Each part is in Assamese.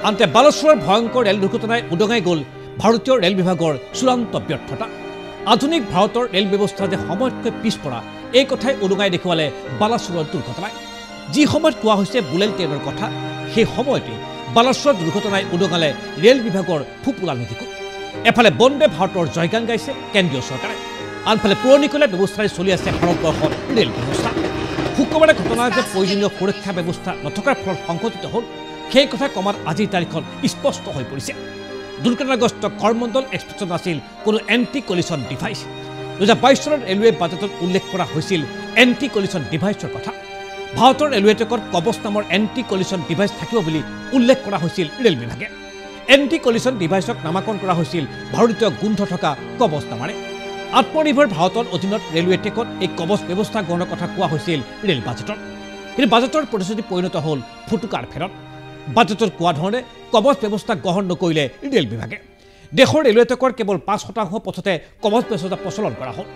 আনহাতে বালেশ্বৰৰ ভয়ংকৰ ৰেল দুৰ্ঘটনাই উদঙাই গ'ল ভাৰতীয় ৰেল বিভাগৰ চূড়ান্ত ব্যৰ্থতা। আধুনিক ভাৰতৰ ৰেল ব্যৱস্থা যে সময়তকৈ পিছপৰা এই কথাই উদঙাই দেখুৱালে বালেশ্বৰৰ দুৰ্ঘটনাই। যি সময়ত কোৱা হৈছে বুলেট ট্ৰেইনৰ কথা, সেই সময়তে বালেশ্বৰৰ দুৰ্ঘটনাই উদঙালে ৰেল বিভাগৰ ফুপুলা নদীকো। এফালে বন্দে ভাৰতৰ জয়গান গাইছে কেন্দ্ৰীয় চৰকাৰে, আনফালে পুৰণিকলীয়া ব্যৱস্থাৰে চলি আছে ভাৰতবৰ্ষৰ ৰেল ব্যৱস্থা। শুক্ৰবাৰে ঘটনা যে প্ৰয়োজনীয় সুৰক্ষা ব্যৱস্থা নথকাৰ ফলত সংঘটিত হ'ল, সেই কথা কমাত আজিৰ তাৰিখত স্পষ্ট হৈ পৰিছে। দুৰ্ঘটনাগ্ৰস্ত কৰমণ্ডল এক্সপ্ৰেছত আছিল কোনো এণ্টি কলিশ্যন ডিভাইচ। 2022 চনত ৰেলৱে বাজেটত উল্লেখ কৰা হৈছিল এণ্টি কলিশ্যন ডিভাইচৰ কথা। ভাৰতৰ ৰেলৱে ট্ৰেকত কবচ নামৰ এণ্টি কলিশ্যন ডিভাইচ থাকিব বুলি উল্লেখ কৰা হৈছিল ৰেল বিভাগে। এণ্টি কলিশ্যন ডিভাইচক নামাকৰণ কৰা হৈছিল ভাৰতীয় গোন্ধ থকা কবচ নামেৰে। আত্মনিৰ্ভৰ ভাৰতৰ অধীনত ৰেলৱে ট্ৰেকত এই কবচ ব্যৱস্থা গ্ৰহণৰ কথা কোৱা হৈছিল ৰেল বাজেটত। কিন্তু বাজেটৰ প্ৰতিশ্ৰুতি পৰিণত হ'ল ফুটুকাৰ ফেৰত। বাজেটত কোৱা ধৰণে কবচ ব্যৱস্থা গ্ৰহণ নকৰিলে ৰেল বিভাগে। দেশৰ ৰেলৱে ট্ৰেকৰ কেৱল 5% পথতে কবচ ব্যৱস্থা প্ৰচলন কৰা হ'ল।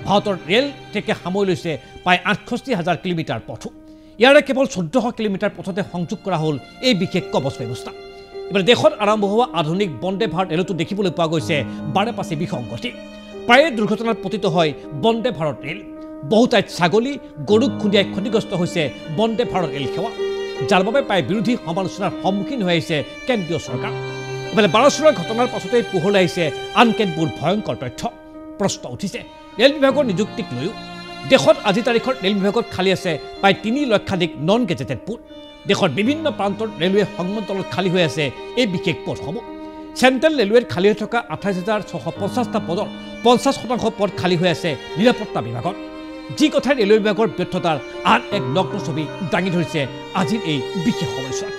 ভাৰতৰ ৰেল ট্ৰেকে সামৰি লৈছে প্ৰায় 68,000 কিলোমিটাৰ পথো। ইয়াৰে কেৱল 1400 কিলোমিটাৰ পথতে সংযোগ কৰা হ'ল এই বিশেষ কবচ ব্যৱস্থা। এবাৰ দেশত আৰম্ভ হোৱা আধুনিক বন্দে ভাৰত ৰেলতো দেখিবলৈ পোৱা গৈছে বাৰে পাছে বিসংগতি। প্ৰায়ে দুৰ্ঘটনাত পতিত হয় বন্দে ভাৰত ৰেল। বহু ঠাইত ছাগলী গৰুক খুন্দিয়াই ক্ষতিগ্ৰস্ত হৈছে বন্দে ভাৰত ৰেল সেৱা, যাৰ বাবে প্ৰায় বিৰোধী সমালোচনাৰ সন্মুখীন হৈ আহিছে কেন্দ্ৰীয় চৰকাৰ। ইফালে বালেশ্বৰৰ ঘটনাৰ পাছতেই পোহৰলৈ আহিছে আন কেতবোৰ ভয়ংকৰ তথ্য। প্ৰশ্ন উঠিছে ৰেল বিভাগৰ নিযুক্তিক লৈও। দেশত আজি তাৰিখত ৰেল বিভাগত খালী আছে প্ৰায় 3 লক্ষাধিক নন গেজেটেড পোষ্ট। দেশৰ বিভিন্ন প্ৰান্তত ৰেলৱে সংমণ্ডলত খালী হৈ আছে এই বিশেষ পদসমূহ। চেণ্ট্ৰেল ৰেলৱেত খালী হৈ থকা 28,650টা পদৰ 50% পদ খালী হৈ আছে নিৰাপত্তা বিভাগত। যি কথাই ৰেলৱে বিভাগৰ ব্যৰ্থতাৰ আন এক নগ্ন ছবি দাঙি ধৰিছে আজিৰ এই বিশেষ সময়ছোৱাত।